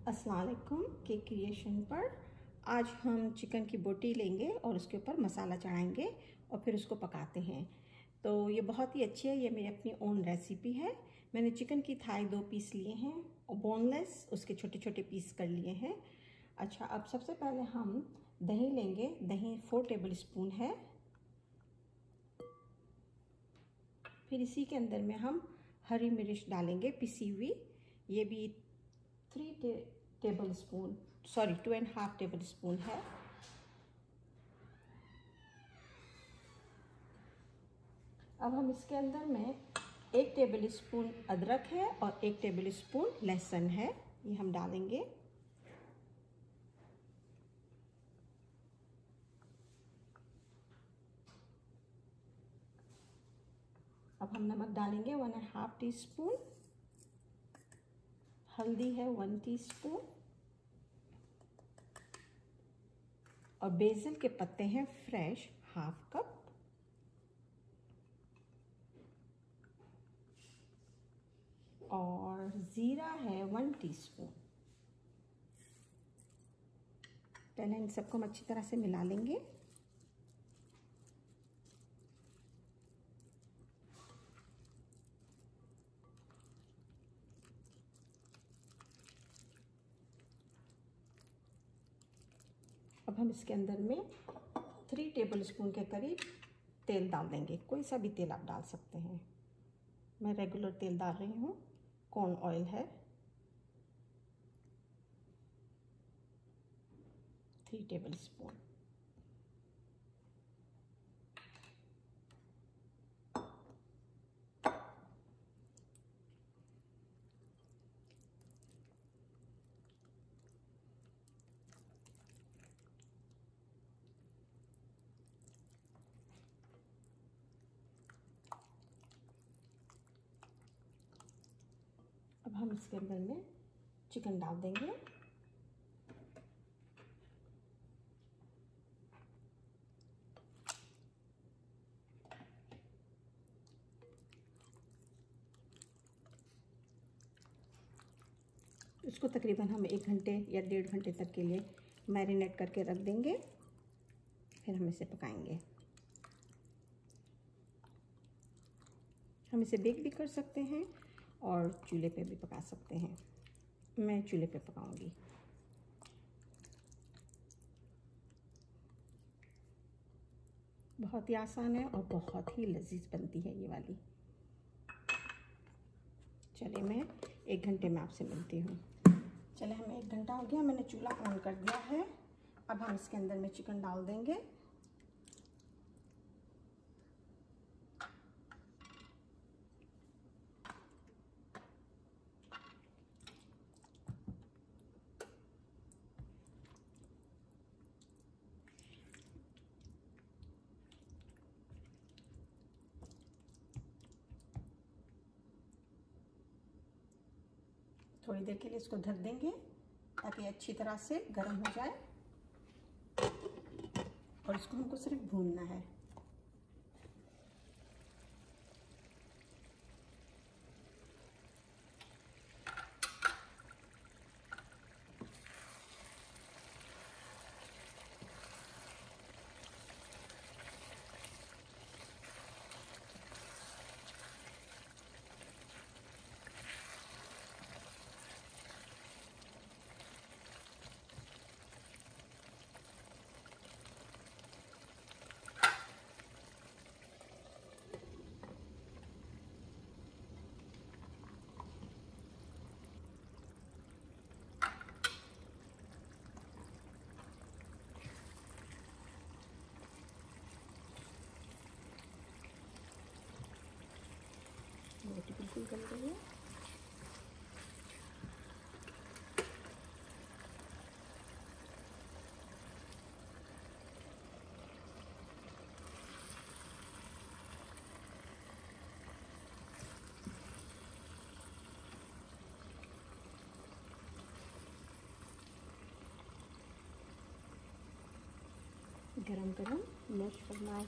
अस्सलाम वालेकुम। Cake creation पर आज हम चिकन की बोटी लेंगे और उसके ऊपर मसाला चढ़ाएंगे और फिर उसको पकाते हैं। तो ये बहुत ही अच्छी है, ये मेरी अपनी ओन रेसिपी है। मैंने चिकन की थाई 2 पीस लिए हैं और बोनलेस उसके छोटे छोटे पीस कर लिए हैं। अच्छा, अब सबसे पहले हम दही लेंगे। दही 4 टेबल स्पून है। फिर इसी के अंदर में हम हरी मिर्च डालेंगे पिसी हुई, ये भी 2.5 टेबल स्पून है। अब हम इसके अंदर में 1 टेबल स्पून अदरक है और 1 टेबल स्पून लहसुन है, ये हम डालेंगे। अब हम नमक डालेंगे 1.5 टीस्पून। हल्दी है 1 टीस्पून और बेसिल के पत्ते हैं फ्रेश 1/2 कप। और ज़ीरा है 1 टीस्पून। पहले इन सबको हम अच्छी तरह से मिला लेंगे। अब हम इसके अंदर में 3 टेबल स्पून के करीब तेल डाल देंगे। कोई सा भी तेल आप डाल सकते हैं, मैं रेगुलर तेल डाल रही हूँ, कॉर्न ऑयल है। 3 टेबल स्पून। अब हम इसके अंदर में चिकन डाल देंगे। इसको तकरीबन हम 1 घंटे या 1.5 घंटे तक के लिए मैरिनेट करके रख देंगे, फिर हम इसे पकाएंगे। हम इसे बेक भी कर सकते हैं और चूल्हे पे भी पका सकते हैं। मैं चूल्हे पे पकाऊंगी। बहुत ही आसान है और बहुत ही लजीज बनती है ये वाली। चलिए, मैं 1 घंटे में आपसे मिलती हूँ। चले, हमें 1 घंटा हो गया, मैंने चूल्हा ऑन कर दिया है। अब हम इसके अंदर में चिकन डाल देंगे। थोड़ी देर के लिए इसको ढक देंगे ताकि अच्छी तरह से गर्म हो जाए और इसको हमको सिर्फ भूनना है। रोटी बिल्कुल गल गई है। गरम गरम मिर्च फरमाए